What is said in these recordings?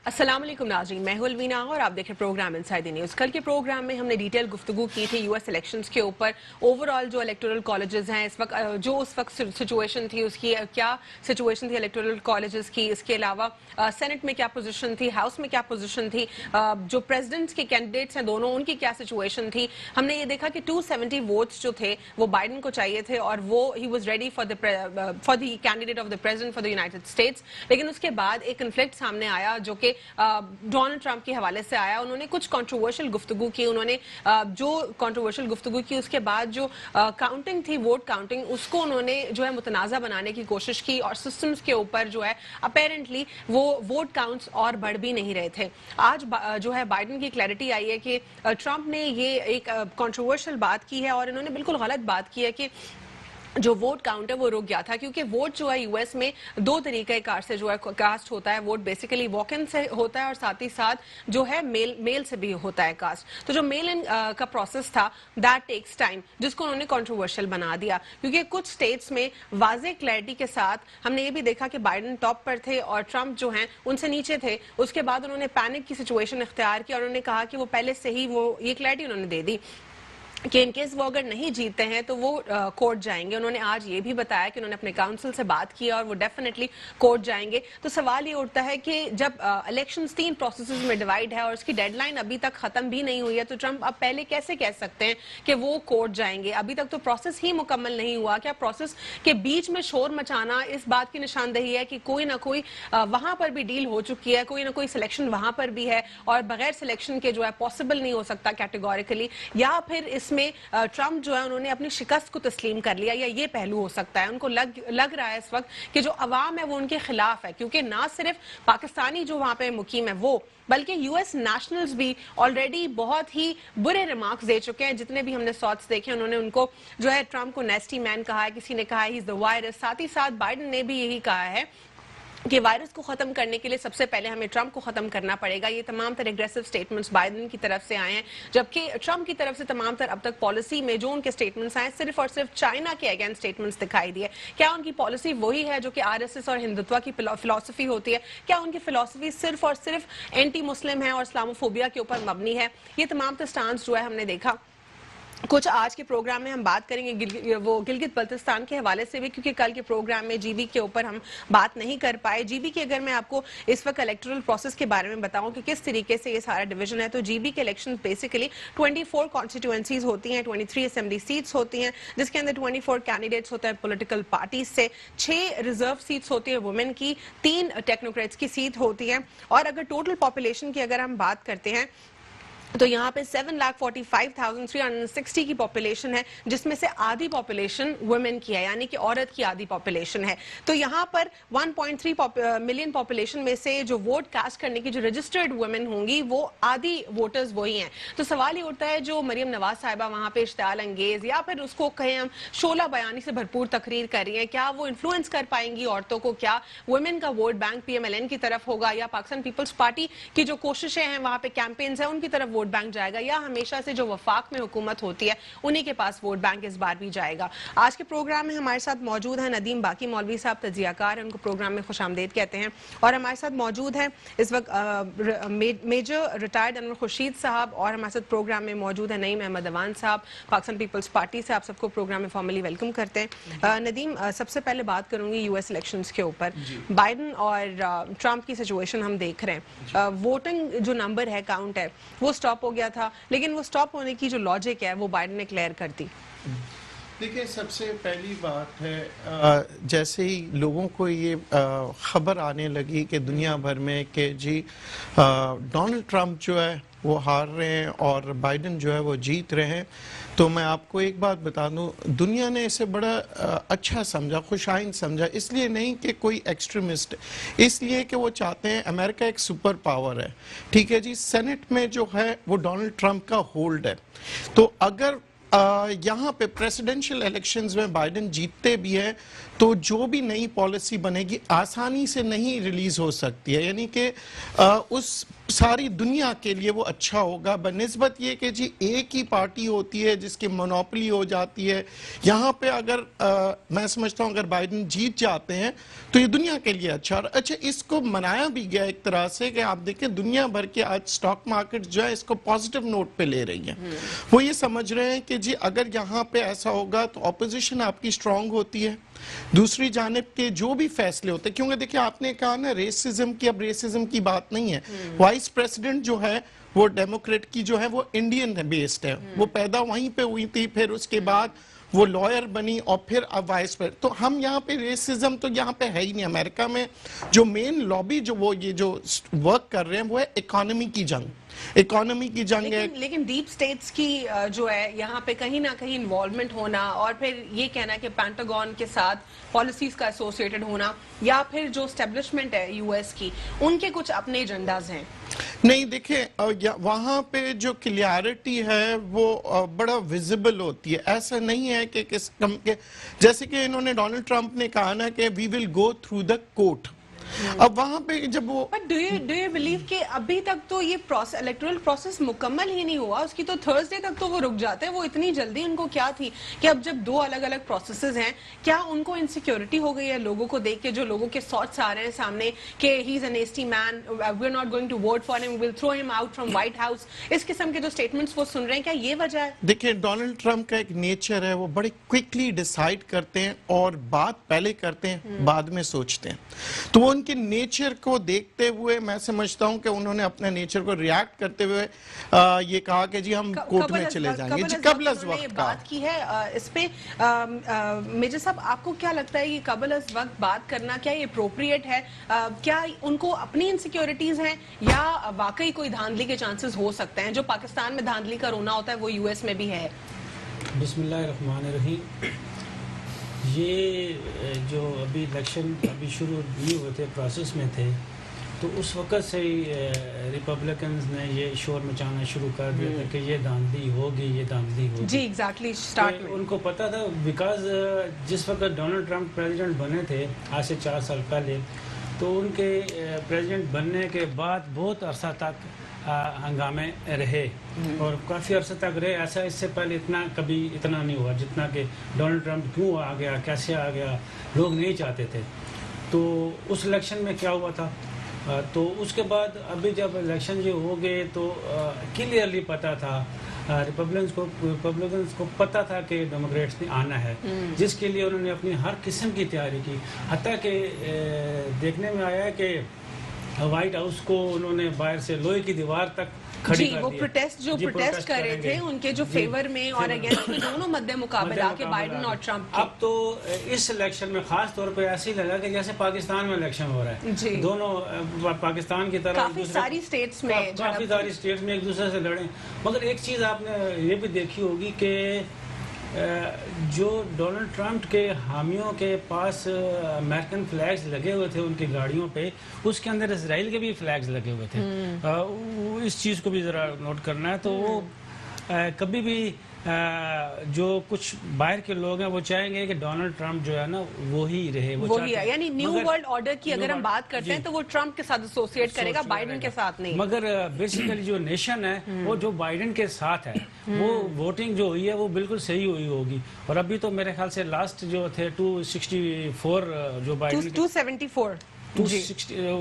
السلام علیکم ناظرین، میں ہوں الوینا اور آپ دیکھ رہے پروگرام انسائیڈ دی نیوز۔ کل کے پروگرام میں ہم نے ڈیٹیل گفتگو کی تھی یو ایس الیکشنز کے اوپر، اوور آل جو الیکٹورل کالجز ہیں اس وقت سچویشن تھی، اس کی کیا سچویشن تھی الیکٹورل کالجز کی، اس کے علاوہ سینٹ میں کیا پوزیشن تھی، ہاؤس میں کیا پوزیشن تھی، جو پریزیڈنٹس کے کینڈیڈیٹس ہیں دونوں ان کی کیا سچویشن تھی۔ ہم نے یہ دیکھا کہ 270 ووٹس جو تھے وہ بائیڈن کو چاہیے تھے اور وہ he was ready for the candidate of the president for the United States, لیکن اس کے بعد ایک کنفلکٹ سامنے آیا جو کہ ڈونلڈ ٹرمپ کے حوالے سے آیا۔ انہوں نے کچھ کنٹروورشل گفتگو کی، انہوں نے جو کنٹروورشل گفتگو کی اس کے بعد جو کاؤنٹنگ تھی، ووٹ کاؤنٹنگ، اس کو انہوں نے جو ہے متنازع بنانے کی کوشش کی اور سسٹمز کے اوپر جو ہے اپیرنٹلی وہ ووٹ کاؤنٹس اور بڑھ بھی نہیں رہے تھے۔ آج جو ہے بائیڈن کی کلیئرٹی آئی ہے کہ ٹرمپ نے یہ ایک کنٹروورشل بات کی ہے اور انہوں نے بالکل غلط بات کی ہے کہ جو ووٹ کاؤنٹ ہے وہ رک گیا تھا، کیونکہ ووٹ جو ہے یو ایس میں دو طریقہ کار سے جو ہے کاسٹ ہوتا ہے۔ ووٹ بیسیکلی واک ان سے ہوتا ہے اور ساتھ ہی ساتھ جو ہے میل سے بھی ہوتا ہے کاسٹ۔ تو جو میل ان کا پروسیس تھا دیٹ ٹیکس ٹائم، جس کو انہوں نے کنٹروورشل بنا دیا، کیونکہ کچھ اسٹیٹس میں واضح کلیئرٹی کے ساتھ ہم نے یہ بھی دیکھا کہ بائیڈن ٹاپ پر تھے اور ٹرمپ جو ہیں ان سے نیچے تھے۔ اس کے بعد انہوں نے پینک کی سچویشن اختیار کی اور انہوں نے کہا کہ وہ پہلے سے ہی وہ یہ کلیئرٹی انہوں نے دے دی کہ ان کیس وہ اگر نہیں جیتتے ہیں تو وہ کورٹ جائیں گے۔ انہوں نے آج یہ بھی بتایا کہ انہوں نے اپنے کاؤنسل سے بات کی اور وہ ڈیفینیٹلی کورٹ جائیں گے۔ تو سوال یہ اٹھتا ہے کہ جب الیکشنز 3 پروسیسز میں ڈیوائڈ ہے اور اس کی ڈیڈ لائن ابھی تک ختم بھی نہیں ہوئی ہے، تو ٹرمپ اب پہلے کیسے کہہ سکتے ہیں کہ وہ کورٹ جائیں گے؟ ابھی تک تو پروسیس ہی مکمل نہیں ہوا۔ کیا پروسیس کے بیچ میں شور مچانا اس بات کی نشاندہی ہے کہ کوئی نہ کوئی وہاں پر بھی ڈیل ہو چکی ہے، کوئی نہ کوئی سلیکشن وہاں پر بھی ہے اور بغیر سلیکشن کے جو ہے پاسبل نہیں ہو سکتا کیٹیگوریکلی، یا پھر اس میں ٹرمپ جو ہے انہوں نے اپنی شکست کو تسلیم کر لیا، یا یہ پہلو ہو سکتا ہے؟ ان کو لگ رہا ہے اس وقت کہ جو عوام ہے وہ ان کے خلاف ہے، کیونکہ نہ صرف پاکستانی جو وہاں پہ مقیم ہے وہ، بلکہ یو ایس نیشنلز بھی آلریڈی بہت ہی برے ریمارکس دے چکے ہیں۔ جتنے بھی ہم نے ساتھ دیکھے انہوں نے ان کو جو ہے ٹرمپ کو نیسٹی مین کہا ہے، کسی نے کہا ہے ہی از دا وائرس، ساتھ ہی ساتھ بائیڈن نے بھی یہی کہا ہے کہ وائرس کو ختم کرنے کے لیے سب سے پہلے ہمیں ٹرمپ کو ختم کرنا پڑے گا۔ یہ تمام تر اگریسو سٹیٹمنٹس بائیڈن کی طرف سے آئے ہیں، جبکہ ٹرمپ کی طرف سے تمام تر اب تک پالیسی میں جو ان کے سٹیٹمنٹس آئے صرف اور صرف چائنا کے اگینسٹ سٹیٹمنٹس دکھائی دیے۔ کیا ان کی پالیسی وہی ہے جو کہ آر ایس ایس اور ہندوتوا کی فلسفی ہوتی ہے؟ کیا ان کی فلسفی صرف اور صرف اینٹی مسلم ہے اور اسلاموفوبیا کے اوپر مبنی ہے؟ یہ تمام تر سٹانس جو ہے ہم نے دیکھا۔ کچھ آج کے پروگرام میں ہم بات کریں گے وہ گلگت بلتستان کے حوالے سے بھی، کیونکہ کل کے پروگرام میں جی بی کے اوپر ہم بات نہیں کر پائے۔ جی بی کی اگر میں آپ کو اس وقت الیکٹورل پروسیس کے بارے میں بتاؤں کہ کس طریقے سے یہ سارا ڈویژن ہے، تو جی بی کے الیکشن بیسیکلی 24 کانسٹیٹوئنسیز ہوتی ہیں، 23 اسمبلی سیٹس ہوتی ہیں، جس کے اندر 24 کینڈیڈیٹس ہوتے ہیں پولیٹیکل پارٹیز سے، 6 ریزرو سیٹس ہوتی ہیں وومن کی، 3 ٹیکنوکریٹس کی سیٹ ہوتی ہیں، اور اگر ٹوٹل پاپولیشن کی اگر ہم بات کرتے ہیں تو یہاں پہ 7,45,360 کی پاپولیشن ہے، جس میں سے آدھی پاپولیشن ویمن کی ہے، یعنی کہ عورت کی آدھی پاپولیشن ہے۔ تو یہاں پر 1.3 ملین پاپولیشن میں سے جو ووٹ کاسٹ کرنے کی جو رجسٹرڈ ویمن ہوں گی وہ آدھی ووٹرز وہی ہیں۔ تو سوال یہ اٹھتا ہے جو مریم نواز صاحبہ وہاں پہ اشتعال انگیز یا پھر اس کو کہیں ہم شعلہ بیانی سے بھرپور تقریر کر رہی ہیں، کیا وہ انفلوئنس کر پائیں گی عورتوں کو؟ کیا ویمن کا vote bank P M L N کی طرف ہوگا، یا پاکستان پیپلز پارٹی کی جو کوششیں ہیں وہاں پہ کیمپینز ہیں ان کی طرف ووٹ بینک جائے گا، یا ہمیشہ سے جو وفاق میں حکومت ہوتی ہے انہی کے پاس ووٹ بینک اس بار بھی جائے گا؟ آج کے پروگرام میں ہمارے ساتھ موجود ہیں ندیم باقی مولوی صاحب، تجزیہ کار ہیں، ان کو پروگرام میں خوش آمدید کہتے ہیں، اور ہمارے ساتھ موجود ہیں اس وقت میجر ریٹائرڈ انور خورشید صاحب، اور ہمارے ساتھ پروگرام میں موجود ہیں نعیم احمد اوان صاحب پاکستان پیپلز پارٹی سے۔ آپ سب کو پروگرام میں فارملی ویلکم کرتے ہیں۔ ندیم، سب سے پہلے بات کروں گی یو ایس الیکشنز کے اوپر۔ بائیڈن اور ٹرمپ کی سچویشن ہم دیکھ رہے ہیں، ووٹنگ جو نمبر ہے، کاؤنٹ ہے، وہ سٹاپ ہو گیا تھا، لیکن وہ سٹاپ ہونے کی جو لاجک ہے وہ بائیڈن نے کلیئر کر دی۔ دیکھیں، سب سے پہلی بات ہے جیسے ہی لوگوں کو یہ خبر آنے لگی کہ دنیا بھر میں کہ جی ڈونلڈ ٹرمپ جو ہے وہ ہار رہے ہیں اور بائیڈن جو ہے وہ جیت رہے ہیں، تو میں آپ کو ایک بات بتا دوں، دنیا نے اسے بڑا اچھا سمجھا، خوش آئند سمجھا، اس لیے نہیں کہ کوئی ایکسٹریمسٹ، اس لیے کہ وہ چاہتے ہیں امریکہ ایک سپر پاور ہے، ٹھیک ہے جی، سینٹ میں جو ہے وہ ڈونلڈ ٹرمپ کا ہولڈ ہے، تو اگر یہاں پہ پریسیڈنشل الیکشنز میں بائیڈن جیتتے بھی ہیں تو جو بھی نئی پالیسی بنے گی آسانی سے نہیں ریلیز ہو سکتی ہے، یعنی کہ اس ساری دنیا کے لیے وہ اچھا ہوگا بنسبت یہ کہ جی ایک ہی پارٹی ہوتی ہے جس کی مونوپلی ہو جاتی ہے. یہاں پہ اگر میں سمجھتا ہوں اگر بائیڈن جیت جاتے ہیں تو یہ دنیا کے لیے اچھا. اور اچھا اس کو منایا بھی گیا ایک طرح سے کہ آپ دیکھیں دنیا بھر کے آج سٹاک مارکیٹ جو ہے اس کو پازیٹیو نوٹ پہ لے رہی ہیں. وہ یہ سمجھ رہے ہیں کہ جی اگر یہاں پہ ایسا ہوگا تو اپوزیشن آپ کی سٹرونگ ہوتی ہے، دوسری جانب کے جو بھی فیصلے ہوتے ہیں، کیونکہ دیکھیں آپ نے کہا نا ریسزم کی، اب ریسزم کی بات نہیں ہے. وائس پریزیڈنٹ جو ہے وہ ڈیموکریٹ کی جو ہے وہ انڈین بیسڈ ہے، وہ پیدا وہیں پہ ہوئی تھی، پھر اس کے بعد وہ لائر بنی اور پھر اب وائس پریزیڈنٹ. تو ہم یہاں پہ ریسزم تو یہاں پہ ہے ہی نہیں. امریکہ میں جو مین لابی جو وہ یہ جو ورک کر رہے ہیں وہ ہے اکانومی کی جنگ، اکانومی کی جنگ ہے. لیکن ڈیپ سٹیٹس کی جو ہے یہاں پہ کہیں نہ کہیں انوالومنٹ ہونا اور پھر یہ کہنا کہ پینٹاگون کے ساتھ پالیسیز کا ایسوسیٹڈ ہونا یا پھر جو اسٹیبلشمنٹ ہے یو ایس کی ان کے کچھ اپنے ایجنڈاز ہیں. نہیں دیکھیں وہاں پہ جو کلیئرٹی ہے وہ بڑا ویزیبل ہوتی ہے. ایسا نہیں ہے کہ جیسے کہ انہوں نے ڈونلڈ ٹرمپ نے کہا نا کہ وی ول گو تھرو دا کورٹ. اب وہاں پہ جب وہ ڈو یو بلیو کہ ابھی تک تو یہ الیکٹورل پروسیس مکمل ہی نہیں ہوا، اس کی تو تھرسڈے تک تو وہ رک جاتے ہیں. وہ اتنی جلدی ان کو کیا تھی کہ اب جب دو الگ الگ پروسیسز ہیں کیا ان کو انسیکیورٹی ہو گئی ہے لوگوں کو دیکھ کے، جو لوگوں کے تھاٹس آ رہے ہیں سامنے کہ he is a nasty man, we are not going to vote for him, we will throw him out from White House, اس قسم کے جو اسٹیٹمنٹس وہ سن رہے ہیں، کیا یہ وجہ ہے؟ دیکھیں ڈونلڈ ٹرمپ کا ایک نیچر ہے، وہ بڑے کوئکلی ڈیسائیڈ کرتے ہیں اور بات پہلے کرتے ہیں بعد میں سوچتے ہیں. تو وہ ان کے نیچر کو دیکھتے ہوئے میں سمجھتا ہوں کہ انہوں نے اپنے نیچر کو ریاکٹ کرتے ہوئے یہ کہا کہ جی ہم کورٹ میں چلے جائیں گے. جی قبل از وقت بات کی ہے اس پہ. میجر صاحب آپ کو کیا لگتا ہے یہ قبل از وقت بات کرنا کیا یہ اپروپریٹ ہے؟ کیا ان کو اپنی انسیکیورٹیز ہیں یا واقعی کوئی دھاندلی کے چانسز ہو سکتے ہیں؟ جو پاکستان میں دھاندلی کا رونا ہوتا ہے وہ یو ایس میں بھی ہے. بسم اللہ الرحمن الرحیم. یہ جو ابھی الیکشن ابھی شروع نہیں ہوئے تھے، پروسیس میں تھے، تو اس وقت سے ہی ریپبلکنز نے یہ شور مچانا شروع کر دیا تھا کہ یہ دھاندلی ہوگی، یہ دھاندلی ہوگی. جی ایگزیکٹلی سٹارٹ میں ان کو پتا تھا، بیکاز جس وقت ڈونلڈ ٹرمپ پریزیڈنٹ بنے تھے آج سے 4 سال پہلے، تو ان کے پریزیڈنٹ بننے کے بعد بہت عرصہ تک ہنگامے رہے اور کافی عرصہ تک رہے. ایسا اس سے پہلے کبھی اتنا نہیں ہوا جتنا کہ ڈونلڈ ٹرمپ کیوں آ گیا، کیسے آ گیا، لوگ نہیں چاہتے تھے. تو اس الیکشن میں کیا ہوا تھا، تو اس کے بعد ابھی جب الیکشن جو ہو گئے تو کلیئرلی پتا تھا ریپبلکنز کو پتا تھا کہ ڈیموکریٹس نے آنا ہے، جس کے لیے انہوں نے اپنی ہر قسم کی تیاری کی. حتیٰ کہ دیکھنے میں آیا ہے کہ وائٹ ہاؤس کو انہوں نے باہر سے لوہے کی دیوار تک کھڑی کر دیا. وہ پروٹیسٹ کر رہے تھے ان کے جو فیور میں اور اگینسٹ میں دونوں مد مقابلہ کے بائیڈن اور ٹرمپ کے. اب تو اس الیکشن میں خاص طور پہ ایسے ہی لگا کہ جیسے پاکستان میں الیکشن ہو رہا ہے. دونوں پاکستان کی طرح کافی ساری اسٹیٹس میں ایک دوسرے سے لڑیں. مگر ایک چیز آپ نے یہ بھی دیکھی ہوگی کہ جو ڈونلڈ ٹرمپ کے حامیوں کے پاس امریکن فلیگز لگے ہوئے تھے ان کی گاڑیوں پہ، اس کے اندر اسرائیل کے بھی فلیگز لگے ہوئے تھے. اس چیز کو بھی ذرا نوٹ کرنا ہے. تو وہ کبھی بھی جو کچھ باہر کے لوگ ہیں وہ چاہیں گے کہ ڈونلڈ ٹرمپ جو ہے نا وہی رہے، وہی ہے. یعنی نیو ورلڈ آرڈر کی اگر ہم بات کرتے ہیں تو وہ ٹرمپ کے ساتھ ایسوسیٹ کرے گا، بائیڈن کے ساتھ نہیں. مگر بیسیکلی جو نیشن ہے وہ جو بائیڈن کے ساتھ ہے، وہ ووٹنگ جو ہوئی ہے وہ بالکل صحیح ہوئی ہوگی. اور ابھی تو میرے خیال سے لاسٹ جو تھے 264 جو بائیڈن 274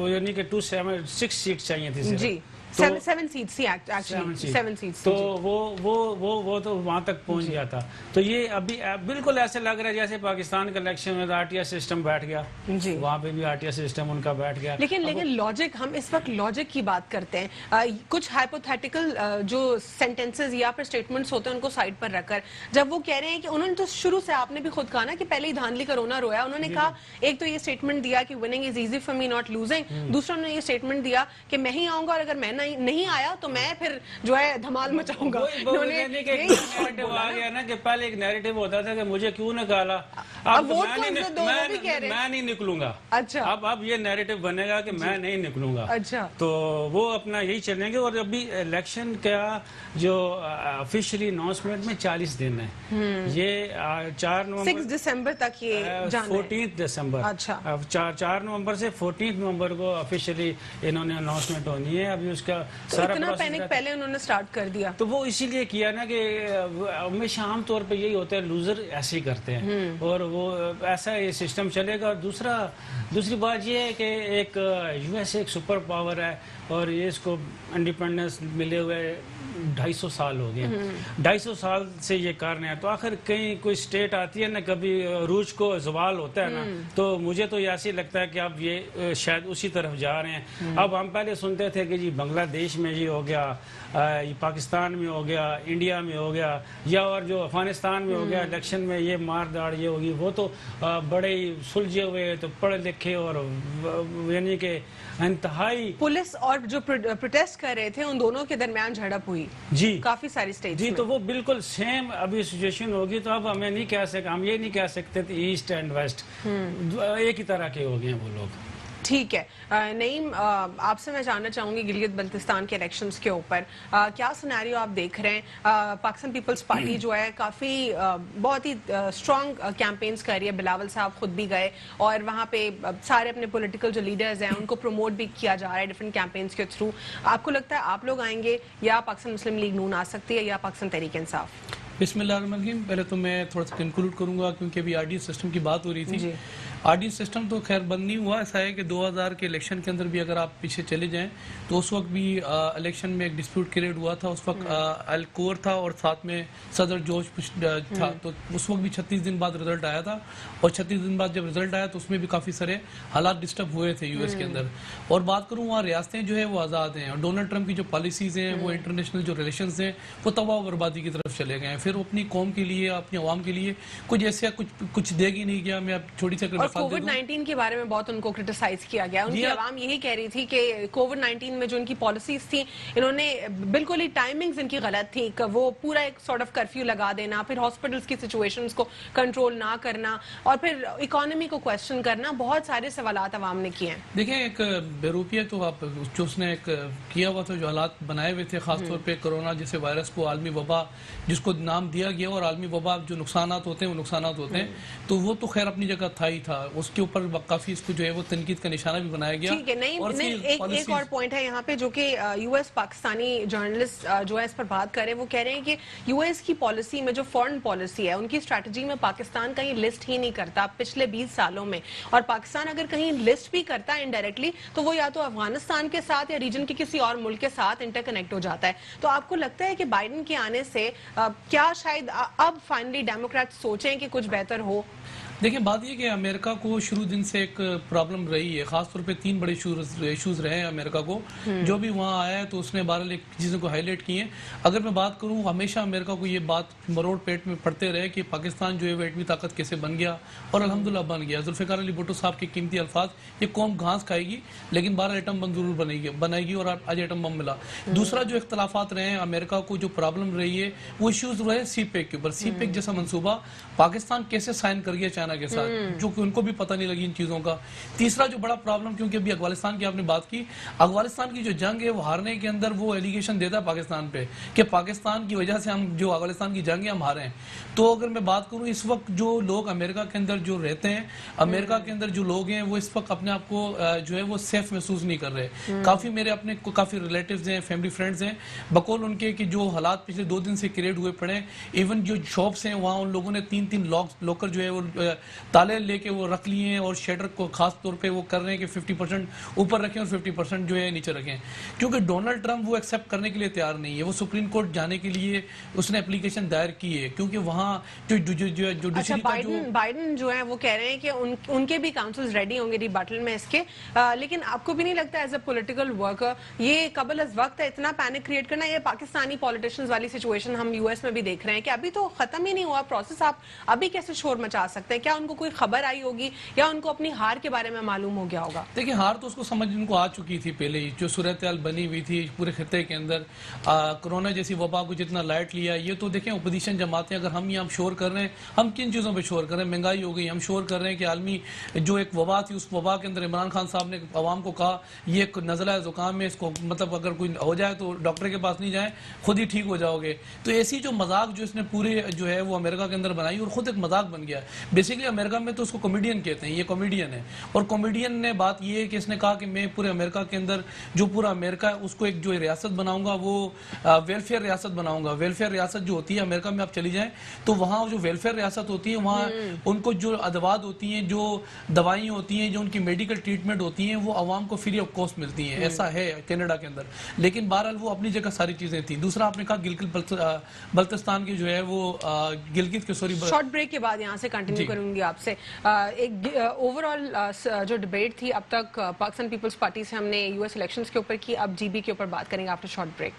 یعنی کہ 276 سیٹ چاہیے تھی. جی 7 سیٹس. تو وہ تو وہاں تک پہنچ گیا تھا. تو یہ ابھی بالکل ایسے لگ رہا ہے جیسے پاکستان کا الیکشن میں آر ٹی آئی سسٹم بیٹھ گیا، وہاں پہ بھی آر ٹی آئی سسٹم ان کا بیٹھ گیا. لیکن لاجک، ہم اس وقت لاجک کی بات کرتے ہیں. کچھ ہائپوتھیٹیکل جو سینٹینسز یا پھر اسٹیٹمنٹس ہوتے ہیں ان کو سائڈ پر رکھ کر جب وہ کہہ رہے ہیں کہ انہوں نے تو شروع سے، آپ نے بھی خود کہا نا کہ پہلے ہی دھاندلی کا رونا رویا. انہوں نے کہا ایک تو یہ اسٹیٹمنٹ دیا کہ winning is easy for me not losing, دوسرا انہوں نے یہ اسٹیٹمنٹ دیا کہ میں ہی آؤں گا اور اگر میں نہیں آیا تو میں پھر جو ہے دھمال مچاؤں گا. نیریٹو آ گیا نا کہ پہلے ایک نیریٹو ہوتا تھا کہ مجھے کیوں نکالا, اب میں نہیں نکلوں گا. اچھا, اب یہ نیریٹو بنے گا کہ میں نہیں نکلوں گا. اچھا, تو وہ اپنا یہی چلیں گے. اور ابھی الیکشن کا جو آفیشلی اناؤنسمنٹ میں 40 دن ہے, یہ 4 نومبر 6 دسمبر تک یہ 14 دسمبر. اچھا, 4 نومبر سے 14 نومبر کو آفیشلی انہوں نے اناؤنسمنٹ ہونی ہے. ابھی اس کا سارا اتنا پینک پہلے انہوں نے سٹارٹ کر دیا. تو وہ اسی لیے کیا نا کہ ہمیشہ عام طور پہ یہی ہوتا ہے, لوزر ایسے ہی کرتے ہیں اور وہ ایسا یہ سسٹم چلے گا. دوسری بات یہ ہے کہ ایک یو ایس ایک سپر پاور ہے اور یہ اس کو انڈیپینڈنس ملے ہوئے 250 سال ہو گئے. 250 سال سے یہ کر رہے ہیں. تو آخر کہیں کوئی اسٹیٹ آتی ہے نا, کبھی عروج کو زوال ہوتا ہے نا, تو مجھے تو ایسے ہی لگتا ہے کہ اب یہ شاید اسی طرف جا رہے ہیں. اب ہم پہلے سنتے تھے کہ جی بنگلہ دیش میں یہ ہو گیا, پاکستان میں ہو گیا, انڈیا میں ہو گیا, یا اور جو افغانستان میں ہو گیا الیکشن میں یہ مار داڑ یہ ہوگی. وہ تو بڑے ہی سلجھے ہوئے, تو پڑھے لکھے اور یعنی کہ انتہائی پولیس اور جو پروٹیسٹ کر رہے تھے ان دونوں کے درمیان جھڑپ ہوئی جی کافی ساری اسٹیٹس جی. تو وہ بالکل سیم ابھی سچویشن ہوگی. تو اب ہمیں نہیں کہہ سکتے, ہم یہ نہیں کہہ سکتے تھے ایسٹ اینڈ ویسٹ ایک ہی طرح کے ہو گئے ہیں وہ لوگ. ٹھیک ہے. نعیم, آپ سے میں جاننا چاہوں گی گلگت بلتستان کے الیکشنز کے اوپر کیا سنیریو آپ دیکھ رہے ہیں؟ پاکستان پیپلز پارٹی جو ہے کافی بہت ہی اسٹرانگ کیمپینز کر رہی ہے. بلاول صاحب خود بھی گئے اور وہاں پہ سارے اپنے پولیٹیکل جو لیڈرز ہیں ان کو پروموٹ بھی کیا جا رہا ہے ڈفرینٹ کیمپینز کے تھرو. آپ کو لگتا ہے آپ لوگ آئیں گے یا پاکستان مسلم لیگ نون آ سکتی ہے یا پاکستان تحریک انصاف؟ بسم اللہ الرحمن الرحیم. پہلے تو میں تھوڑا سا کنکلوڈ کروں گا کیونکہ ابھی RD سسٹم کی بات ہو رہی تھی. RD سسٹم تو خیر بند نہیں ہوا. ایسا ہے کہ 2000 کے الیکشن کے اندر بھی اگر آپ پیچھے چلے جائیں تو اس وقت بھی الیکشن میں ایک ڈسپیوٹ کریٹ ہوا تھا. اس وقت الکور تھا اور ساتھ میں صدر جورج بش تھا. تو اس وقت بھی 36 دن بعد رزلٹ آیا تھا, اور 36 دن بعد جب رزلٹ آیا تو اس میں بھی کافی سارے حالات ڈسٹرب ہوئے تھے US کے اندر. اور بات کروں وہاں ریاستیں جو ہے وہ آزاد ہیں, اور ڈونلڈ ٹرمپ کی جو پالیسیز ہیں وہ انٹرنیشنل جو ریلیشنز ہیں وہ تباہ و بربادی کی طرف چلے گئے ہیں. پھر وہ اپنی قوم کے لیے اپنی عوام کے لیے کچھ ایسا کچھ دے گی نہیں گیا. میں اب چھوٹی سی کووڈ-19 کے بارے میں بہت ان کو کرٹیسائز کیا گیا. ان کی عوام یہی کہہ رہی تھی کہ کووڈ-19 میں جو ان کی پالیسیز تھیں انہوں نے بالکل ہی ٹائمنگز ان کی غلط تھی. وہ پورا ایک سارٹ آف کرفیو لگا دینا, پھر ہاسپٹلس کی سچویشنز کو کنٹرول نہ کرنا, اور پھر اکانومی کو کویسچن کرنا. بہت سارے سوالات عوام نے کیے ہیں. دیکھیں ایک بیروپیہ تو آپ جو اس نے ایک کیا ہوا تھا, جو حالات بنائے ہوئے تھے خاص طور پہ کرونا جیسے وائرس کو, عالمی وبا جس کو نام دیا گیا, اور عالمی وبا جو نقصانات ہوتے ہیں وہ نقصانات ہوتے ہیں. تو وہ تو خیر اپنی جگہ تھا ہی تھا. اس کے اوپر کافی اس کو جو ہے وہ تنقید کا نشانہ بھی بنایا گیا. ٹھیک ہے. ایک اور پوائنٹ ہے یہاں پہ جو کہ US پاکستانی جرنلسٹ جو ہے اس پر بات کر رہے ہیں. وہ کہہ رہے ہیں کہ US کی پالیسی میں جو فارن پالیسی ہے ان کی اسٹریٹجی میں پاکستان کہیں لسٹ ہی نہیں کرتا پچھلے 20 سالوں میں, اور پاکستان اگر کہیں لسٹ بھی کرتا ہے انڈائریکٹلی تو وہ یا تو افغانستان کے ساتھ یا ریجن کے کسی اور ملک کے ساتھ انٹر کنیکٹ ہو جاتا ہے. تو آپ کو لگتا ہے کہ بائیڈن کے آنے سے کیا شاید اب فائنلی ڈیموکریٹ سوچیں کہ کچھ بہتر ہو؟ دیکھیں بات یہ کہ امریکہ کو شروع دن سے ایک پرابلم رہی ہے, خاص طور پہ 3 بڑے ایشوز رہے ہیں امریکہ کو. جو بھی وہاں آیا ہے تو اس نے بہرحال ایک چیزوں کو ہائی لائٹ کی ہیں. اگر میں بات کروں ہمیشہ امریکہ کو یہ بات مروڑ پیٹ میں پڑتے رہے کہ پاکستان جو ہے وہ ایٹمی طاقت کیسے بن گیا, اور الحمدللہ بن گیا. ذوالفقار علی بھٹو صاحب کے قیمتی الفاظ, یہ قوم گھاس کھائے گی لیکن 12 ایٹم بم ضرور بنائے گی, اور آج ایٹم بم ملا. دوسرا جو اختلافات رہے ہیں امریکہ کو جو پرابلم رہی ہے وہ ایشوز رہے سی پیک کے اوپر. سی پیک جیسا منصوبہ پاکستان کیسے سائن کر گیا چائنا کے ساتھ, جو کہ ان کو بھی پتہ نہیں لگی ان چیزوں کا. تیسرا جو بڑا پرابلم, کیونکہ ابھی افغانستان کی آپ نے بات کی, افغانستان کی جو جنگ ہے وہ ہارنے کے اندر وہ ایلیگیشن دیتا ہے پاکستان پہ کہ پاکستان کی وجہ سے ہم جو افغانستان کی جنگ ہے ہم ہارے ہیں. تو اگر میں بات کروں اس وقت جو لوگ امریکہ کے اندر جو رہتے ہیں, امریکہ کے اندر جو لوگ ہیں وہ اس وقت اپنے آپ کو جو ہے وہ سیف محسوس نہیں کر رہے. کافی میرے اپنے کافی ریلیٹیوز ہیں, فیملی فرینڈز ہیں, بقول ان کے کہ جو حالات پچھلے 2 دن سے کریٹ ہوئے پڑے, ایون جو شاپس ہیں وہاں ان لوگوں نے 3 لاکر جو ہے وہ تالے لے کے وہ رکھ لیے ہیں, اور شیٹر کو خاص طور پہ وہ کر رہے ہیں کہ 50% اوپر رکھیں اور 50% جو ہے نیچے رکھیں, کیونکہ ڈونلڈ ٹرمپ وہ ایکسیپٹ کرنے کے لیے تیار نہیں ہے. وہ سپریم کورٹ جانے کے لیے اس نے اپلیکیشن دائر کی ہے, کیونکہ وہاں بائیڈن جو ہے وہ کہہ رہے ہیں کہ ان کے بھی کاؤنسلز ریڈی ہوں گے ریبٹل میں اس کے. لیکن آپ کو بھی نہیں لگتا ایز اے پولیٹیکل ورکر یہ قبل از وقت ہے اتنا پینک کریٹ کرنا؟ یہ پاکستانی پولیٹیشنز والی سچویشن ہم US میں بھی دیکھ رہے ہیں کہ ابھی تو ختم ہی نہیں ہوا پروسیس, آپ ابھی کیسے شور مچا سکتے ہیں؟ کیا ان کو کوئی خبر آئی ہوگی ہوگی یا ان کو اپنی ہار کے بارے میں معلوم ہو گیا ہوگا؟ دیکھیں ہار تو اس کو سمجھ ان کو آ چکی تھی پہلے ہی، جو صورتحال بنی ہوئی تھی پورے خطے کے اندر، کرونا جیسی وبا کو جتنا لائٹ لیا، یہ تو دیکھیں اپوزیشن جماعتیں اگر ہم یہاں شور کر رہے ہیں، ہم کن چیزوں پہ شور کر رہے ہیں؟ مہنگائی ہو گئی، ہم شور کر رہے ہیں کہ عالمی جو ایک وبا تھی اس وبا کے اندر عمران خان صاحب نے عوام کو کہا یہ ایک نزلہ زکام ہے، اس کو مطلب اگر کوئی ہو جائے تو ڈاکٹر کے پاس نہیں جائیں، خود ہی ٹھیک ہو جاؤ گے. تو ایسی جو مذاق جو اس نے پورے جو ہے وہ امریکہ کے اندر بنائی اور خود ایک مذاق بن گیا. بیسیکلی امریکہ میں تو اس کو کامیڈین کہتے ہیں، یہ کامیڈین ہے. اور کامیڈین نے بات یہ ہے کہ اس نے کہا کہ میں پورے امریکہ کے اندر جو پورا امریکہ ہے اس کو ایک جو ریاست بناؤں گا وہ ویلفیئر ریاست بناؤں گا. ویلفیئر ریاست جو ہوتی ہے امریکہ میں آپ چلی جائیں تو وہاں جو ویلفیئر ریاست ہوتی ہے وہاں ان کو جو ادوات ہوتی ہیں، جو دوائیں ہوتی ہیں، جو ان کی میڈیکل ٹریٹمنٹ ہوتی ہیں وہ عوام کو فری آف کاسٹ ملتی ہیں. ایسا ہے کینیڈا کے اندر. لیکن بہرحال وہ اپنی جگہ ساری چیزیں تھیں. دوسرا آپ نے کہا گلگت بلتستان کی جو ہے وہ گلگت کے شارٹ بریک کے بعد یہاں سے کنٹینیو کروں گی آپ سے. ایک اوور آل جو ڈبیٹ تھی اب تک پاکستان پیپلز پارٹی سے ہم نے یو ایس الیکشنز کے اوپر کی، اب جی بی کے اوپر بات کریں گے after short break.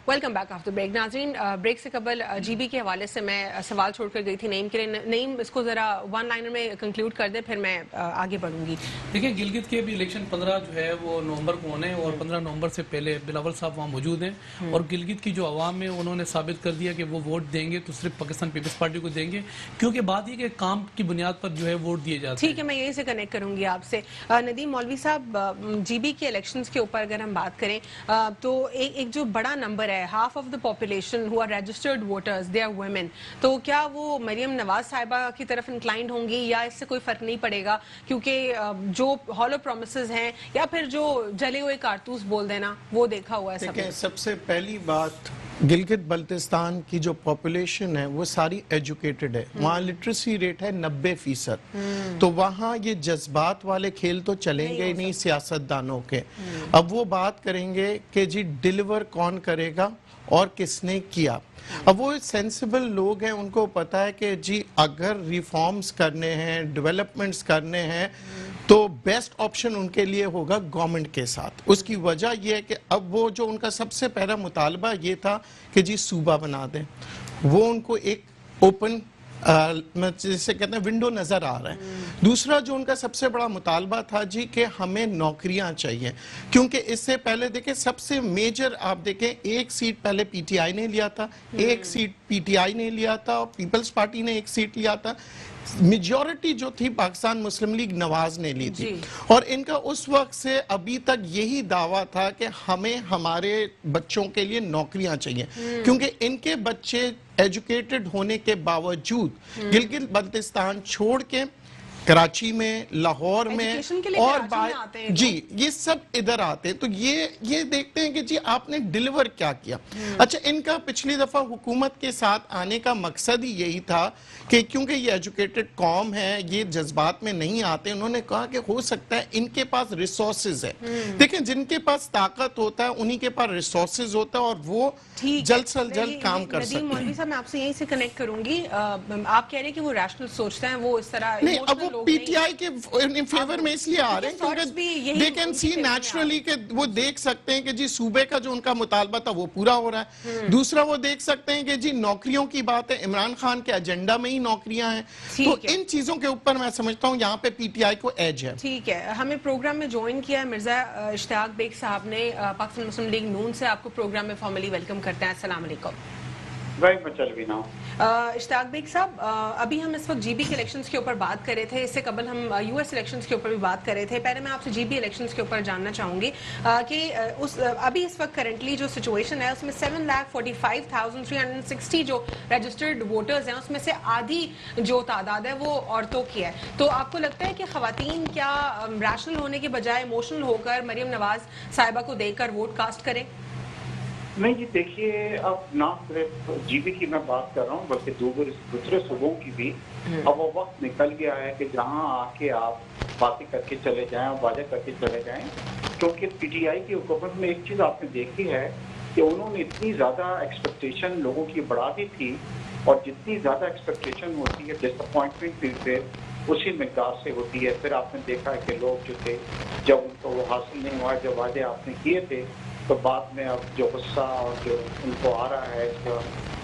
Welcome back after break. ناظرین بریک سے قبل جی بی کے حوالے سے میں سوال چھوڑ کر گئی تھی نعیم کے لیے. نعیم اس کو ذرا ون لائنر میں کنکلوڈ کر دے پھر میں آگے بڑھوں گی. دیکھیں گلگت کے بھی الیکشن 15 جو ہے وہ نومبر کو ہونے اور 15 نومبر سے پہلے بلاول صاحب وہاں موجود ہیں اور گلگت کی جو عوام ہے انہوں نے ثابت کر دیا کہ وہ ووٹ دیں گے تو صرف پاکستان پیپلز پارٹی کو دیں گے، کیونکہ بات یہ کہ کام کی بنیاد پر جو ہے ووٹ دیے جاتے ہیں. ٹھیک ہے، میں یہیں سے کنیکٹ کروں گی آپ سے. ندیم مولوی صاحب جی بی کے الیکشنز کے اوپر اگر ہم بات کریں تو ایک جو بڑا نمبر ہے، half of the population who are registered voters they are women، تو کیا وہ مریم نواز صاحبہ کی طرف انکلائنڈ ہوں گی یا اس سے کوئی فرق نہیں پڑے گا؟ کیونکہ جو ہالو پرومسز ہیں یا پھر جو جلے ہوئے کارتوس بول دینا وہ دیکھا ہوا ہے سب نے. سب سے پہلی بات گلگت بلتستان کی جو پاپولیشن ہے وہ ساری ایجوکیٹڈ ہے. وہاں لٹریسی ریٹ ہے 90%. تو وہاں یہ جذبات والے کھیل تو چلیں گے نہیں سیاستدانوں کے. اب وہ بات کریں گے کہ جی ڈیلیور کون کرے گا اور کس نے کیا. اب وہ سینسیبل لوگ ہیں، ان کو پتا ہے کہ جی اگر ریفارمز کرنے ہیں، ڈیولپمنٹس کرنے ہیں تو بیسٹ آپشن ان کے لیے ہوگا گورنمنٹ کے ساتھ. اس کی وجہ یہ ہے کہ اب وہ جو ان کا سب سے پہلا مطالبہ یہ تھا کہ جی صوبہ بنا دیں، وہ ان کو ایک اوپن جسے کہتے ہیں ونڈو نظر آ رہا ہے. دوسرا جو ان کا سب سے بڑا مطالبہ تھا جی کہ ہمیں نوکریاں چاہیے، کیونکہ اس سے پہلے دیکھیں سب سے میجر آپ دیکھیں ایک سیٹ پہلے پی ٹی آئی نے لیا تھا، ایک سیٹ پی ٹی آئی نے لیا تھا اور پیپلز پارٹی نے ایک سیٹ لیا تھا. میجورٹی جو تھی پاکستان مسلم لیگ نواز نے لی تھی اور ان کا اس وقت سے ابھی تک یہی دعویٰ تھا کہ ہمیں ہمارے بچوں کے لیے نوکریاں چاہیے، کیونکہ ان کے بچے ایجوکیٹڈ ہونے کے باوجود گلگت بلتستان چھوڑ کے کراچی میں، لاہور میں اور جی یہ سب ادھر آتے ہیں. تو یہ دیکھتے ہیں کہ جی آپ نے ڈیلیور کیا کیا. اچھا ان کا پچھلی دفعہ حکومت کے ساتھ آنے کا مقصد ہی یہی تھا کہ کیونکہ یہ ایجوکیٹڈ قوم ہے، یہ جذبات میں نہیں آتے. انہوں نے کہا کہ ہو سکتا ہے ان کے پاس ریسورسز ہے. دیکھیں جن کے پاس طاقت ہوتا ہے انہی کے پاس ریسورسز ہوتا ہے اور وہ جلد سے جلد کام کر سکتے ہیں. ندیم مولوی صاحب میں آپ سے یہیں سے کنیکٹ کروں گی. آپ کہہ رہے ہیں کہ وہ ریشنل سوچتے ہیں، وہ اس طرح نہیں. اب وہ پی ٹی آئی کے فیور میں اس لیے آ رہے ہیں کیونکہ they can see naturally کہ وہ دیکھ سکتے ہیں کہ جی صوبے کا جو ان کا مطالبہ تھا وہ پورا ہو رہا ہے. دوسرا وہ دیکھ سکتے ہیں کہ جی نوکریوں کی بات ہے، عمران خان کے ایجنڈا میں ہی نوکریاں ہیں. تو ان چیزوں کے اوپر میں سمجھتا ہوں یہاں پہ پی ٹی آئی کو ایج ہے. ٹھیک ہے. ہمیں پروگرام میں جوائن کیا ہے مرزا اشتیاق بیگ صاحب نے پاکستان مسلم لیگ نون سے. آپ کو پروگرام میں فارملی ویلکم کرتے ہیں. السلام علیکم. اشتیاق بیگ صاحب ابھی ہم اس وقت جی بی کے الیکشنز کے اوپر بات کر رہے تھے، اس سے قبل ہم یو ایس الیکشنز کے اوپر بھی بات کر رہے تھے. پہلے میں آپ سے جی بی الیکشنز کے اوپر جاننا چاہوں گی کہ ابھی اس وقت کرنٹلی جو سچویشن ہے اس میں 7,45,360 جو رجسٹرڈ ووٹرز ہیں اس میں سے آدھی جو تعداد ہے وہ عورتوں کی ہے. تو آپ کو لگتا ہے کہ خواتین کیا ریشنل ہونے کے بجائے ایموشنل ہو کر مریم نواز صاحبہ کو دیکھ کر ووٹ کاسٹ کریں؟ نہیں جی دیکھیے، اب نہ صرف جی بی کی میں بات کر رہا ہوں بلکہ دوسرے صوبوں کی بھی. اب وہ وقت نکل گیا ہے کہ جہاں آ کے آپ باتیں کر کے چلے جائیں اور واضح کر کے چلے جائیں. کیونکہ پی ٹی آئی کی حکومت میں ایک چیز آپ نے دیکھی ہے کہ انہوں نے اتنی زیادہ ایکسپیکٹیشن لوگوں کی بڑھا دی تھی، اور جتنی زیادہ ایکسپیکٹیشن ہوتی ہے ڈس اپوائنٹمنٹ پھر اسی مقدار سے ہوتی ہے. پھر آپ نے دیکھا ہے کہ لوگ جو تھے جب ان کو وہ حاصل نہیں ہوا، جب وعدے آپ نے کیے تھے، تو بعد میں اب جو غصہ اور جو ان کو آ رہا ہے اس کا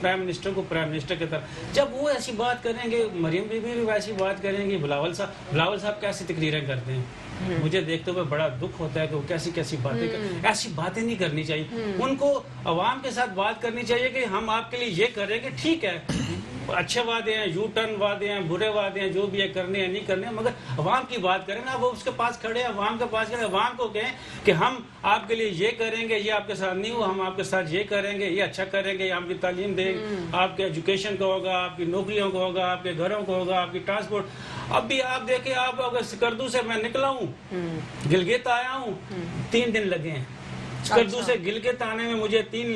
پرائم منسٹر کو پرائم منسٹر کی طرح جب وہ ایسی بات کریں گے، مریم بی بی بھی ویسی بات کریں گی، بلاول صاحب کیسی تقریریں کرتے ہیں، مجھے دیکھتے ہوئے بڑا دکھ ہوتا ہے کہ وہ کیسی باتیں ایسی باتیں نہیں کرنی چاہیے. ان کو عوام کے ساتھ بات کرنی چاہیے کہ ہم آپ کے لیے یہ کریں گے، ٹھیک ہے اچھے وعدے ہیں، یو ٹرن وعدے ہیں، برے وعدے ہیں، جو بھی ہے کرنے ہیں نہیں کرنے ہیں، مگر عوام کی بات کریں نا. وہ اس کے پاس کھڑے ہیں، عوام کے پاس کھڑے، عوام کو کہیں کہ ہم آپ کے لیے یہ کریں گے، یہ آپ کے ساتھ نہیں ہوا، ہم آپ کے ساتھ یہ کریں گے، یہ اچھا کریں گے، یہ آپ کی تعلیم دیں گے، آپ کے ایجوکیشن کو ہوگا، آپ کی نوکریوں کو ہوگا، آپ کے گھروں کو ہوگا، آپ کی ٹرانسپورٹ. اب بھی آپ دیکھیں، آپ اگر سکردو سے میں نکلا ہوں، گلگت آیا ہوں، 3 دن لگے ہیں. سکردو سے گلگت آنے میں مجھے 3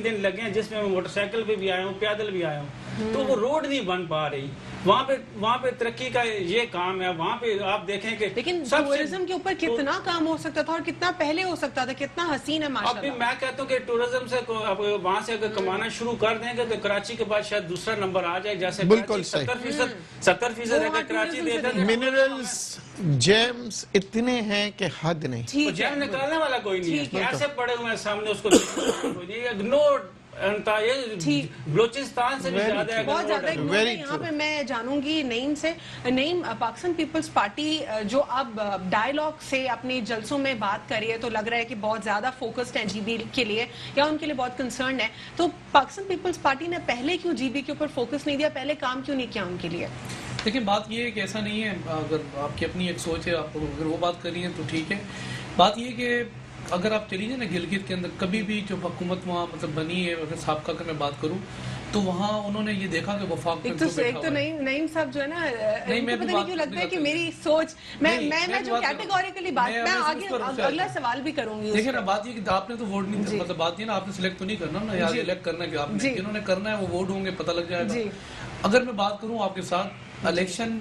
دن لگے ہیں، جس میں میں موٹر سائیکل پہ بھی آیا ہوں، پیدل بھی آیا ہوں. تو وہ روڈ نہیں بن پا رہی. وہاں پہ ترقی کا یہ کام ہے. وہاں پہ آپ دیکھیں کہ لیکن ٹورزم کے اوپر کتنا کام ہو سکتا تھا اور کتنا پہلے ہو سکتا تھا، کتنا حسین ہے ماشاءاللہ. ابھی میں کہتا ہوں کہ ٹورزم سے وہاں سے اگر کمانا شروع کر دیں گے تو کراچی کے بعد شاید دوسرا نمبر آ جائے. جیسے بالکل 70% اگر کراچی دیتا ہے. منرلز جیمز اتنے ہیں کہ حد نہیں. جیم نکالنے والا کوئی نہیں ہے. ایسے پڑے ہوئے ہیں سامنے، اس کو اگنور. بلوچستان سے بھی زیادہ ہے. بہت زیادہ. یہاں پہ میں جانوں گی نعیم سے. نعیم، پاکستان پیپلز پارٹی جو اب ڈائیلاگ سے اپنے جلسوں میں بات کر رہی ہے تو لگ رہا ہے کہ بہت زیادہ فوکسڈ ہے جی بی کے لیے، یا ان کے لیے بہت کنسرنڈ ہے. تو پاکستان پیپلز پارٹی نے پہلے کیوں جی بی کے اوپر فوکس نہیں دیا، پہلے کام کیوں نہیں کیا ان کے لیے؟ لیکن بات یہ ہے کہ ایسا نہیں ہے. اگر آپ کی اپنی ایک سوچ ہے، آپ اگر وہ بات کر رہی ہیں تو ٹھیک ہے. بات یہ کہ اگر آپ چلی جائیں نا گلگت کے اندر، کبھی بھی جو حکومت وہاں مطلب بنی ہے، اگر سابقہ کا میں بات کروں تو وہاں انہوں نے یہ دیکھا کہ وفاق میں ایک تو نعیم صاحب جو ہے نا، پتہ نہیں کیوں لگتا ہے کہ میری سوچ میں جو کیٹیگوریکلی بات، میں آگے اگلا سوال بھی کروں گی. دیکھیں نا بات یہ کہ آپ نے تو ووٹ نہیں، مطلب بات یہ نا آپ نے سلیکٹ تو نہیں کرنا نا، یا الیکٹ کرنا ہے کہ آپ نے، جنہوں نے کرنا ہے وہ ووٹ ہوں گے، پتہ لگ جائے گا. اگر میں بات کروں آپ کے ساتھ، الیکشن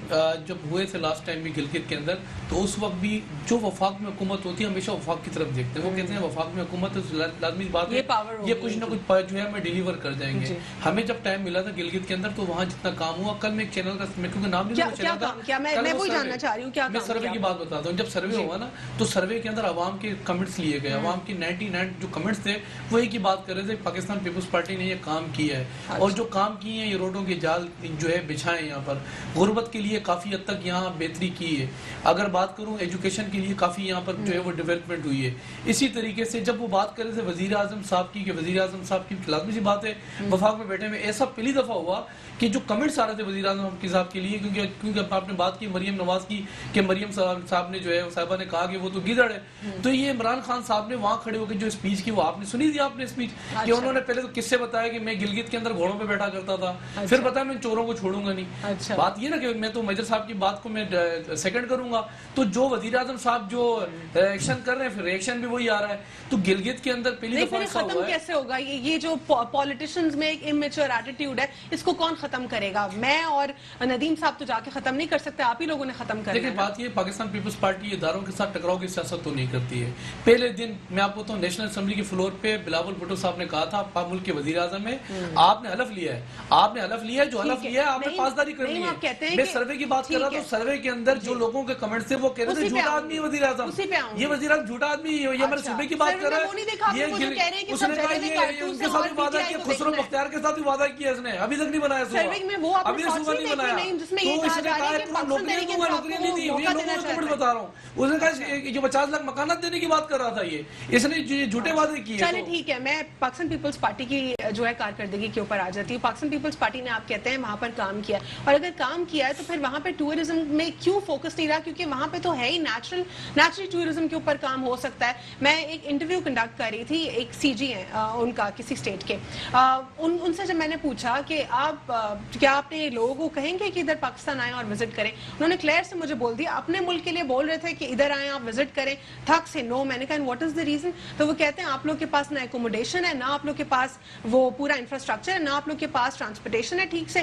جب ہوئے تھے لاسٹ ٹائم بھی گلگت کے اندر، تو اس وقت بھی جو وفاق میں حکومت ہوتی ہے ہمیشہ وفاق کی طرف دیکھتے ہیں. وہ کہتے ہیں وفاق میں حکومت لازمی بات ہے یہ کچھ نہ کچھ جو ہے ہمیں ڈیلیور کر جائیں گے. ہمیں جب ٹائم ملا تھا گلگت کے اندر تو وہاں جتنا کام ہوا، کل میں ایک چینل کا، میں کیونکہ نام نہیں لوں چینل کا، میں وہی جاننا چاہ رہی ہوں کیا میں سروے کی بات بتاتا ہوں. جب سروے ہوا نا تو سروے کے اندر عوام کے کمنٹس لیے گئے. عوام کی 99 جو کمنٹس تھے وہ ایک ہی بات کر رہے تھے، پاکستان پیپلز پارٹی نے یہ کام کیا ہے، اور جو کام کیے ہیں یہ روڈوں کے جال جو ہے بچھائے یہاں پر، غربت کے لیے کافی حد تک یہاں بہتری کی ہے. اگر بات کروں ایجوکیشن کے لیے کافی یہاں پر جو ہے وہ ڈیولپمنٹ ہوئی ہے. اسی طریقے سے جب وہ بات کر رہے تھے وزیر اعظم صاحب کی، کہ وزیر اعظم صاحب کی لازمی سی بات ہے وفاق میں بیٹھے میں، ایسا پہلی دفعہ ہوا کہ جو کمنٹس آ رہے تھے وزیر اعظم صاحب کے لیے، کیونکہ آپ نے بات کی مریم نواز کی کہ مریم صاحب نے جو ہے صاحبہ نے کہا کہ وہ تو گیدڑ ہے. تو یہ عمران خان صاحب نے وہاں کھڑے ہو کے جو اسپیچ کی وہ آپ نے سنی تھی، آپ نے اسپیچ کہ انہوں نے پہلے تو کس سے بتایا کہ میں گلگت کے اندر گھوڑوں پہ بیٹھا کرتا تھا، پھر بتایا میں چوروں کو چھوڑوں گا نہیں. بات یہ نا کہ میں تو میجر صاحب کی بات کو میں سیکنڈ کروں گا، تو جو وزیر اعظم صاحب جو ایکشن کر رہے ہیں پھر ریئیکشن بھی وہی آ رہا ہے. تو گلگت کے اندر پہلی دفعہ ایسا ہوا ہے. ختم کیسے ہوگا یہ جو پولیٹیشنز میں ایک امیچور ایٹیٹیوڈ ہے، اس کو کون ختم کرے گا؟ میں اور ندیم صاحب تو جا کے ختم نہیں کر سکتے، آپ ہی لوگوں نے ختم کرنا ہے. لیکن بات یہ پاکستان پیپلز پارٹی اداروں کے ساتھ ٹکراؤ کی سیاست تو نہیں کرتی ہے. پہلے دن میں آپ کو بتاؤں نیشنل اسمبلی کے فلور پہ بلاول بھٹو صاحب نے کہا تھا آپ ملک کے وزیر اعظم ہیں، آپ نے حلف لیا ہے، جو حلف لیا ہے آپ نے پاسداری کرنی ہے. میں سروے کی بات کر رہا تھا، سروے کے اندر جو لوگوں کے کمنٹس تھے وہ کہہ رہے تھے جھوٹا آدمی ہے وزیر اعظم، یہ وزیر اعظم جھوٹا آدمی ہے. یہ ہمارے صوبے کی بات کر رہا ہے، اس نے کہا یہ ان کے ساتھ بھی وعدہ کیا، خسرو مختار کے ساتھ بھی وعدہ کیا اس نے، ابھی تک نہیں بنایا صوبہ، ابھی صوبہ نہیں بنایا. تو اس نے کہا نوکری دوں گا، نوکری نہیں دی. یہ لوگوں کو کمنٹ بتا رہا ہوں. اس نے کہا جو 50 لاکھ مکانات دینے کی بات کر رہا تھا، یہ اس نے جھوٹے وعدے کیے. چلے ٹھیک ہے، میں پاکستان پیپلز پارٹی کی جو ہے کارکردگی کے اوپر آ جاتی ہوں. پاکستان پیپلز پارٹی نے آپ کہتے ہیں وہاں پر کام کیا، اور اگر کام کیا ہے تو پھر وہاں پہ ٹورزم میں کیوں فوکس نہیں رہا؟ کیونکہ وہاں پہ تو ہے ہی نیچرل ٹورزم کے اوپر کام ہو سکتا ہے. میں ایک انٹرویو کنڈکٹ کر رہی تھی، ایک سی جی ہیں ان کا کسی اسٹیٹ کے، ان سے جب میں نے پوچھا کہ آپ کیا اپنے لوگوں کو کہیں گے کہ ادھر پاکستان آئیں اور وزٹ کریں، انہوں نے کلیئر سے مجھے بول دیا اپنے ملک کے لیے بول رہے تھے کہ ادھر آئیں آپ وزٹ کریں، تھک سے نو. میں نے کہا واٹ از دا ریزن؟ تو وہ کہتے ہیں آپ لوگ کے پاس نہ ایکوموڈیشن ہے، نہ آپ لوگ کے پاس وہ پورا انفراسٹرکچر ہے، نہ آپ لوگ کے پاس ٹرانسپورٹیشن ہے ٹھیک سے.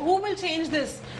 who will change this?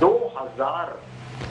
2000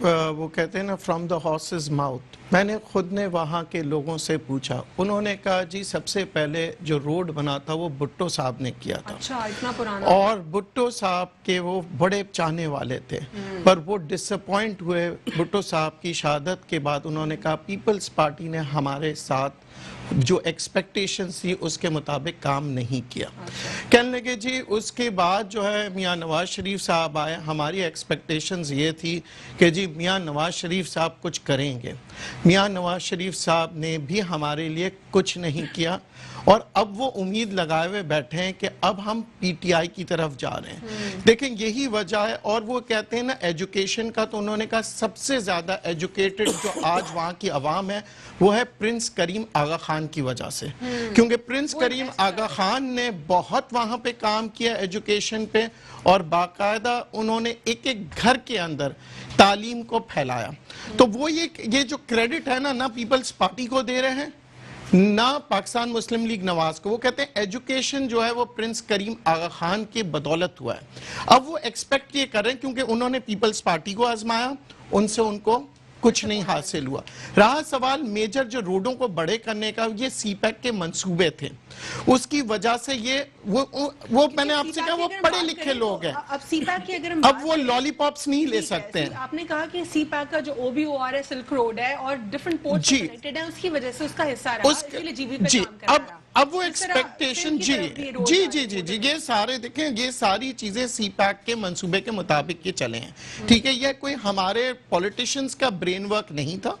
وہ کہتے ہیں نا فرام دا ہارسز ماؤتھ، میں نے خود نے وہاں کے لوگوں سے پوچھا، انہوں نے کہا جی سب سے پہلے جو روڈ بنا تھا وہ بھٹو صاحب نے کیا تھا، اچھا اتنا پرانا، اور بھٹو صاحب کے وہ بڑے چاہنے والے تھے، پر وہ ڈس اپوائنٹ ہوئے بھٹو صاحب کی شہادت کے بعد. انہوں نے کہا پیپلز پارٹی نے ہمارے ساتھ جو ایکسپیکٹیشنز تھی اس کے مطابق کام نہیں کیا. کہنے لگے جی اس کے بعد جو ہے میاں نواز شریف صاحب آئے، ہماری ایکسپیکٹیشنز یہ تھی کہ جی میاں نواز شریف صاحب کچھ کریں گے. میاں نواز شریف صاحب نے بھی ہمارے لیے کچھ نہیں کیا، اور اب وہ امید لگائے ہوئے بیٹھے ہیں کہ اب ہم پی ٹی آئی کی طرف جا رہے ہیں. دیکھیں یہی وجہ ہے. اور وہ کہتے ہیں نا ایجوکیشن کا، تو انہوں نے کہا سب سے زیادہ ایجوکیٹڈ جو آج وہاں کی عوام ہے وہ ہے پرنس کریم آغا خان کی وجہ سے، کیونکہ پرنس کریم آغا خان نے بہت وہاں پہ کام کیا ایجوکیشن پہ، اور باقاعدہ انہوں نے ایک ایک گھر کے اندر تعلیم کو پھیلایا. تو وہ یہ جو کریڈٹ ہے نا پیپلز پارٹی کو دے رہے ہیں نہ پاکستان مسلم لیگ نواز کو. وہ کہتے ہیں ایجوکیشن جو ہے وہ پرنس کریم آغا خان کے بدولت ہوا ہے. اب وہ ایکسپیکٹ یہ کر رہے ہیں کیونکہ انہوں نے پیپلز پارٹی کو آزمایا، ان سے ان کو کچھ نہیں حاصل ہوا. رہا سوال میجر جو روڈوں کو بڑے کرنے کا، یہ سی پیک کے منصوبے تھے، اس کی وجہ سے یہ وہ میں نے آپ سے کہا وہ پڑھے لکھے لوگ ہیں، اب سی پیک کی اگر اب وہ لالی پاپس نہیں لے سکتے ہیں. آپ نے کہا کہ سی پیک کا جو او بی او آر ہے، سلک روڈ ہے اور ڈیفرنٹ پورٹ سے کنیکٹڈ ہے، اس کی وجہ سے اس کا حصہ رہا، اس کے لیے جی بی پہ کام کر رہا. اب وہ ایکسپیکٹیشن جی یہ سارے دیکھیں یہ ساری چیزیں سی پیک کے منصوبے کے مطابق یہ چلے ہیں. ٹھیک ہے، یہ کوئی ہمارے پولیٹیشنز کا برین ورک نہیں تھا،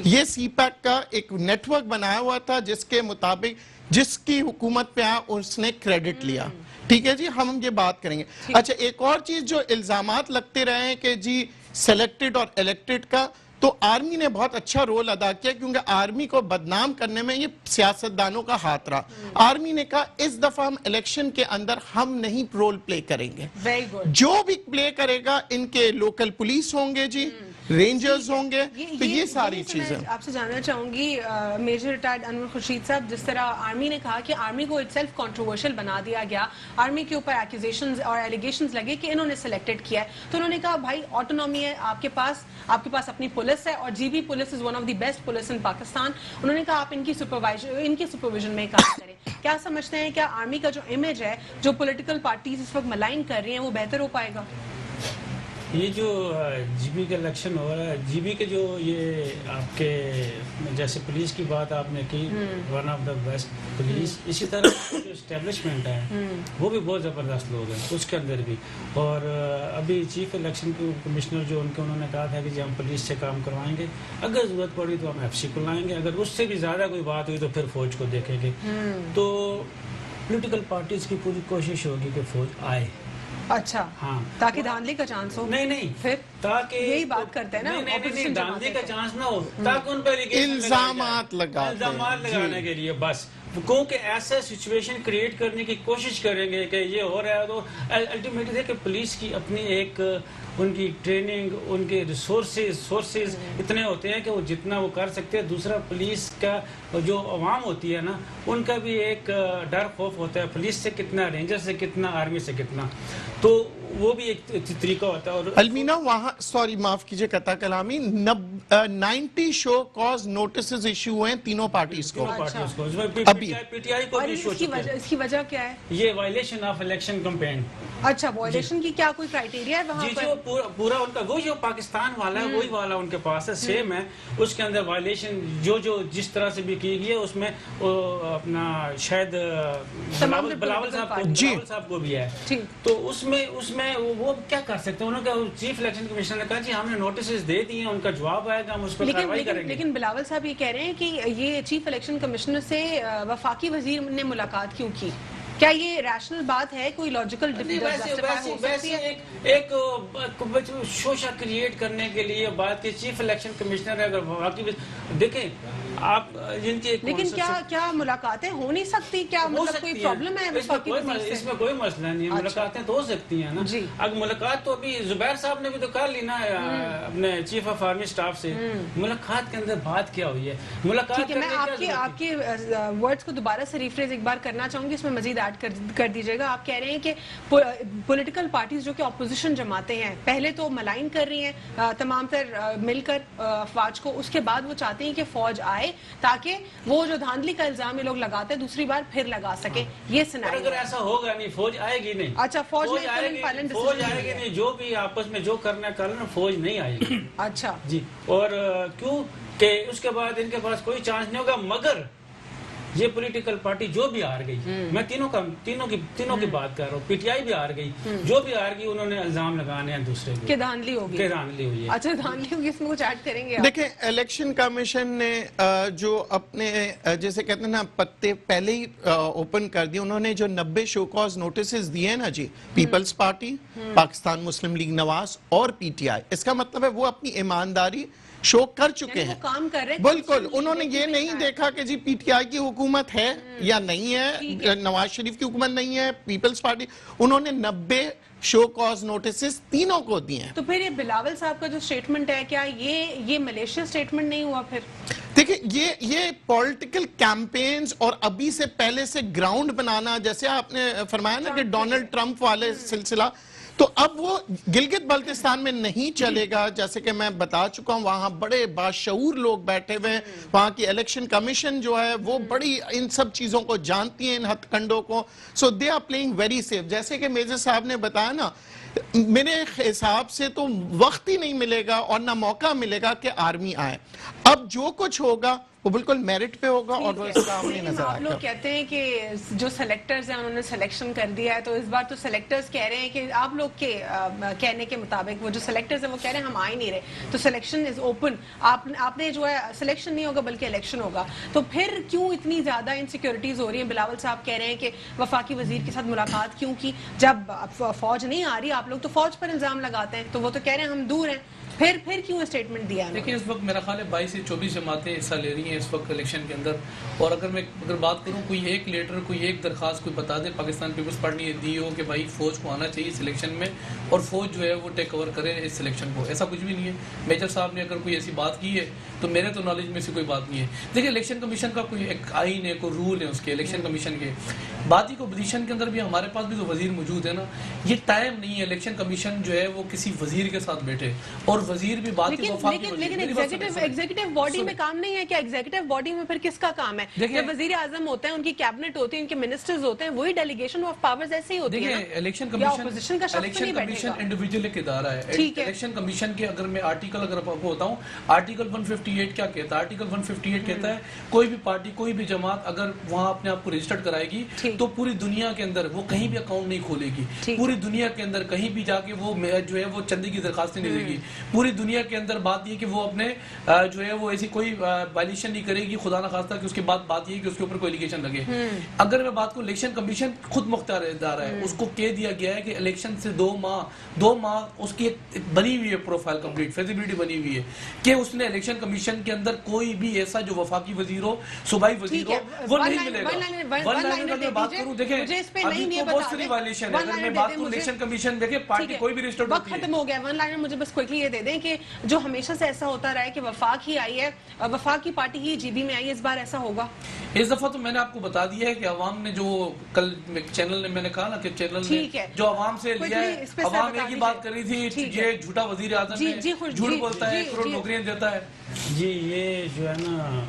یہ سی پیک کا ایک نیٹ ورک بنایا ہوا تھا جس کے مطابق جس کی حکومت پہ آیا اس نے کریڈٹ لیا. ٹھیک ہے جی، ہم یہ بات کریں گے. اچھا ایک اور چیز جو الزامات لگتے رہے ہیں کہ جی سلیکٹڈ اور الیکٹڈ کا، تو آرمی نے بہت اچھا رول ادا کیا، کیونکہ آرمی کو بدنام کرنے میں یہ سیاستدانوں کا ہاتھ رہا. آرمی نے کہا اس دفعہ ہم الیکشن کے اندر ہم نہیں رول پلے کریں گے، جو بھی پلے کرے گا ان کے لوکل پولیس ہوں گے جی، رینجرز ہوں گے. تو یہ ساری چیزیں آپ سے جاننا چاہوں گی میجر ریٹائرڈ انور خورشید صاحب، جس طرح آرمی نے کہا کہ آرمی کو اٹ سیلف کنٹروورشل بنا دیا گیا، آرمی کے اوپر ایکوزیشنز اور ایلیگیشنز لگے کہ انہوں نے سلیکٹڈ کیا ہے، تو انہوں نے کہا بھائی آٹونومی ہے آپ کے پاس اپنی پولیس ہے، اور G B police is one of the best police in Pakistan. انہوں نے کہا آپ ان کی سپرویژن میں کام کریں. کیا سمجھتے ہیں کیا آرمی کا جو امیج ہے جو پولیٹیکل پارٹیز اس وقت ملائن کر رہی ہیں وہ بہتر ہو پائے گا؟ یہ جو جی بی کا الیکشن ہو رہا ہے، جی بی کے جو یہ آپ کے جیسے پولیس کی بات آپ نے کی، one of the best police, اسی طرح جو اسٹیبلشمنٹ ہے وہ بھی بہت زبردست لوگ ہیں اس کے اندر بھی. اور ابھی چیف الیکشن کمشنر جو انہوں نے کہا تھا کہ جی ہم پولیس سے کام کروائیں گے، اگر ضرورت پڑی تو ہم ایف سی کو لائیں گے، اگر اس سے بھی زیادہ کوئی بات ہوئی تو پھر فوج کو دیکھیں گے. تو پولیٹیکل پارٹیز کی پوری کوشش ہوگی کہ فوج آئے. اچھا ہاں، تاکہ دھاندلی کا چانس ہو. نہیں پھر تاکہ یہی بات کرتے ہیں نا، نہیں دھاندلی کا چانس نہ ہو، تاکہ ان پر الزامات لگانے کے لیے بس کیونکہ ایسا سچویشن کریٹ کرنے کی کوشش کریں گے کہ یہ ہو رہا ہے. تو الٹیمیٹلی ہے کہ پولیس کی اپنی ایک ان کی ٹریننگ، ان کے سورسز اتنے ہوتے ہیں کہ وہ جتنا وہ کر سکتے ہیں. دوسرا پولیس کا جو عوام ہوتی ہے نا، ان کا بھی ایک ڈر خوف ہوتا ہے، پولیس سے کتنا، رینجر سے کتنا، آرمی سے کتنا، تو وہ بھی ایک طریقہ ہوتا ہے. اور المینا وہاں سوری معاف کیجئے قطع کلامی، 90 شو کاز نوٹسز ایشو ہوئے ہیں تینوں پارٹیز کو ابھی. پی ٹی آئی کو بھی ایشو چکے ہیں. اس کی وجہ کیا ہے؟ یہ وائلیشن آف الیکشن کمپین. اچھا وائلیشن کی کیا کوئی کرائٹیریا ہے وہاں پر؟ جی پورا ان کا وہ جو پاکستان والا ہے وہی والا ان کے پاس ہے، سیم ہے. اس کے اندر وائلیشن جو جس طرح سے بھی کی گئی ہے، اس میں اپنا شاید بلاول صاحب کو بھی ہے. تو اس میں وہ کیا کر سکتے ہیں؟ انہوں نے چیف الیکشن کمیشنر نے کہا جی ہم نے نوٹسز دے دیے ہیں، ان کا جواب آئے گا، ہم اس پر کارروائی کریں گے. لیکن بلاول صاحب یہ کہہ رہے ہیں کہ یہ چیف الیکشن کمشنر سے وفاقی وزیر نے ملاقات کیوں کی؟ کیا یہ ریشنل بات ہے؟ کوئی لاجیکل ویسے ایک شوشہ کریٹ کرنے کے لیے بات کی چیف الیکشن کمشنر ہے. اگر واقعی دیکھیں آپ جن کی لیکن کیا ملاقاتیں ہو نہیں سکتی؟ کیا مطلب کوئی پرابلم ہے وفاقی وزیر سے؟ اس میں کوئی مسئلہ نہیں ہے، ملاقاتیں تو ہو سکتی ہیں نا. اگر ملاقات تو ابھی زبیر صاحب نے بھی تو کر لی نا اپنے چیف آف آرمی اسٹاف سے. ملاقات کے اندر بات کیا ہوئی ہے؟ ملاقات میں آپ کے ورڈز کو دوبارہ سے ریفریز ایک بار کرنا چاہوں گی، اس میں مزید ایڈ کر دیجیے گا. آپ کہہ رہے ہیں کہ پولیٹیکل پارٹیز جو کہ اپوزیشن جماعتیں ہیں پہلے تو ملائن کر رہی ہیں تمام تر مل کر افواج کو، اس کے بعد وہ چاہتے ہیں کہ فوج آئے تاکہ وہ جو دھاندلی کا الزام یہ لوگ لگاتے ہیں دوسری بار پھر لگا سکے. یہ سنائیں. اگر ایسا ہوگا نہیں، فوج آئے گی نہیں. اچھا، فوج آئے گی نہیں، جو بھی آپس میں جو کرنا ہے کرنا، فوج نہیں آئے گی. اچھا جی. اور کیوں کہ اس کے بعد ان کے پاس کوئی چانس نہیں ہوگا. مگر یہ پولیٹیکل پارٹی جو بھی ہار گئی، میں تینوں کی بات کر رہا ہوں، پی ٹی آئی بھی ہار گئی، جو بھی ہار گئی انہوں نے الزام لگانے ہیں دوسرے کو کہ دھاندلی ہوگی. ہوئی ہے. اچھا، دھاندلی ہوگی، اس میں کچھ ایڈ کریں گے؟ دیکھیں، الیکشن کمیشن نے جو اپنے جیسے کہتے ہیں نا پتے پہلے ہی اوپن کر دیے. انہوں نے جو 90 شو کاز نوٹسز دیے نا جی، پیپلز پارٹی، پاکستان مسلم لیگ نواز اور پی ٹی آئی، اس کا مطلب ہے وہ اپنی ایمانداری شو کر چکے ہیں. کام کر رہے ہیں بالکل. انہوں نے یہ نہیں دیکھا کہ جی پی ٹی آئی کی حکومت ہے یا نہیں ہے، نواز شریف کی حکومت نہیں ہے، پیپلز پارٹی. انہوں نے 90 شو کاز نوٹسز تینوں کو دیے ہیں. تو پھر یہ بلاول صاحب کا جو سٹیٹمنٹ ہے، کیا یہ ملیشیا سٹیٹمنٹ نہیں ہوا پھر؟ دیکھیں، یہ پولیٹیکل کیمپینز اور ابھی سے پہلے سے گراؤنڈ بنانا، جیسے آپ نے فرمایا نا کہ ڈونلڈ ٹرمپ والے سلسلہ، تو اب وہ گلگت بلتستان میں نہیں چلے گا. جیسے کہ میں بتا چکا ہوں، وہاں بڑے باشعور لوگ بیٹھے ہوئے ہیں. وہاں کی الیکشن کمیشن جو ہے وہ بڑی ان سب چیزوں کو جانتی ہیں، ان ہتھ کنڈوں کو. So they are playing very safe. جیسے کہ میجر صاحب نے بتایا نا، میرے حساب سے تو وقت ہی نہیں ملے گا اور نہ موقع ملے گا کہ آرمی آئے. اب جو کچھ ہوگا وہ بالکل میرٹ پہ ہوگا اور وہ اس کا ہمیں نظر آپ آئے لوگ گا. کہتے ہیں کہ جو سلیکٹرز ہیں انہوں نے سلیکشن کر دیا ہے، تو اس بار تو سلیکٹرز کہہ رہے ہیں کہ آپ لوگ کے کہنے کے مطابق وہ جو سلیکٹرز ہیں وہ کہہ رہے ہیں ہم آ ہی نہیں رہے، تو سلیکشن از اوپن. آپ نے جو ہے سلیکشن نہیں ہوگا بلکہ الیکشن ہوگا. تو پھر کیوں اتنی زیادہ انسیکیورٹیز ہو رہی ہیں؟ بلاول صاحب کہہ رہے ہیں کہ وفاقی وزیر کے ساتھ ملاقات کیوں کی جب فوج نہیں آ رہی؟ آپ لوگ تو فوج پر الزام لگاتے ہیں، تو وہ تو کہہ رہے ہیں ہم دور ہیں. پھر کیوں اسٹیٹمنٹ دیا ہے؟ دیکھیں، اس وقت میرا خیال ہے 22 سے 24 جماعتیں حصہ لے رہی ہیں اس وقت الیکشن کے اندر. اور اگر بات کروں، کوئی ایک لیٹر، کوئی ایک درخواست کوئی بتا دے پاکستان پیپلز پارٹی نے دی ہو کہ بھائی فوج کو آنا چاہیے سلیکشن میں اور فوج جو ہے وہ ٹیک اوور کرے اس سلیکشن کو، ایسا کچھ بھی نہیں ہے. میجر صاحب نے اگر کوئی ایسی بات کی ہے تو میرے تو نالج میں سے کوئی بات نہیں ہے. دیکھیں، الیکشن کمیشن کا کوئی ایک آئین ہے، کوئی رول ہے اس کے الیکشن کمیشن کے. بات ہی کو پوزیشن کے اندر بھی ہمارے پاس بھی تو وزیر موجود ہے نا. یہ ٹائم نہیں ہے الیکشن کمیشن جو ہے وہ کسی وزیر کے ساتھ بیٹھے اور وزیر بھی بات. لیکن ایگزیکٹو باڈی میں کام نہیں ہے کیا؟ ایگزیکٹو باڈی میں پھر کس کا کام ہے؟ جب وزیر اعظم ہوتے ہیں، ان کی کیبنٹ ہوتی ہے، ان کے منسٹرز ہوتے ہیں، وہی ڈیلیگیشن آف پاورز ایسے ہی ہوتی ہے. الیکشن کمیشن انڈیویجول ایک ادارہ ہے. الیکشن کمیشن کے اگر میں آرٹیکل اگر آپ کو بتاؤں، آرٹیکل 158 کیا کہتا ہے؟ آرٹیکل 158 کہتا ہے کوئی بھی پارٹی، کوئی بھی جماعت اگر وہاں اپنے آپ کو رجسٹرڈ کرائے گی تو پوری دنیا کے اندر وہ کہیں بھی اکاؤنٹ نہیں کھولے گی. پوری دنیا کے اندر کہیں بھی جا کے وہ جو ہے وہ چندے کی درخواستیں نہیں دے گی. پوری دنیا کے اندر بات یہ کہ وہ اپنے جو ہے وہ ایسی کوئی وائلیشن نہیں کرے گی، خدا نہ خواستہ کہ اس کے بعد بات یہ ہے کہ اس کے اوپر کوئی ایلیگیشن لگے. اگر میں بات کو الیکشن کمیشن خود مختار ادارہ ہے، اس کو کہہ دیا گیا ہے کہ الیکشن سے 2 ماہ اس کی بنی ہوئی ہے پروفائل کمپلیٹ فیزیبلٹی بنی ہوئی ہے کہ اس نے الیکشن کمیشن کے اندر کوئی بھی ایسا جو وفاقی وزیر ہو، صوبائی وزیر ہو، وہ نہیں ملے گا. ون لائن اگر میں بات کروں، دیکھیں ابھی تو بہت ساری وائلیشن ہے. اگر میں بات کروں الیکشن کمیشن، دیکھیں پارٹی کوئی بھی رجسٹرڈ ہوتی ہے. ختم ہو گیا. ون لائنر مجھے بس کوئکلی یہ دے دیں کہ جو ہمیشہ سے ایسا ہوتا رہا ہے کہ وفاق ہی آئی ہے، وفاق کی پارٹی ہی جی بی میں آئی ہے، اس بار ایسا ہوگا؟ اس دفعہ تو میں نے آپ کو بتا دیا ہے کہ عوام نے جو کل چینل نے میں نے کہا نا کہ چینل نے جو عوام سے لیا ہے، عوام ایک ہی بات کر رہی تھی، یہ جھوٹا وزیر اعظم ہے، جھوٹ بولتا ہے، کروڑ نوکریاں دیتا ہے. جی یہ جو ہے نا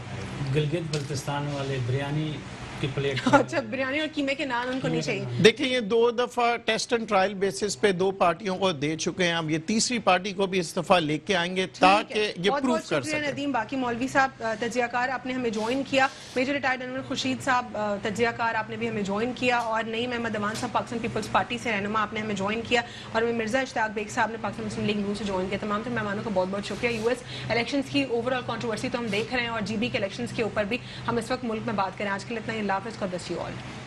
گلگت بلتستان والے بریانی کی پلیٹ. اچھا، بریانی اور قیمے کے نان ان کو نہیں چاہیے. دیکھیں، یہ 2 دفعہ ٹیسٹ اینڈ ٹرائل بیسس پہ 2 پارٹیوں کو دے چکے ہیں. اب یہ تیسری پارٹی کو بھی اس دفعہ لے کے آئیں گے تاکہ یہ پروف کر سکیں. ندیم باقی مولوی صاحب تجزیہ کار، آپ نے ہمیں جوائن کیا. میجر ریٹائرڈ انور خورشید صاحب تجزیہ کار، آپ نے بھی ہمیں جوائن کیا. اور نعیم احمد امان صاحب پاکستان پیپلز پارٹی سے رہنما، آپ نے ہمیں جوائن کیا. اور ہمیں مرزا اشتاق بیگ صاحب نے پاکستان مسلم لیگ نون سے جوائن کیا. تمام تر مہمانوں کا بہت بہت شکریہ. یو ایس الیکشنز کی اوور آل کنٹروورسی تو ہم دیکھ رہے ہیں اور جی بی کے الیکشنز کے اوپر بھی ہم اس وقت ملک میں بات کریں. آج کے لیے اتنا ہی. اللہ حافظ. God bless you all.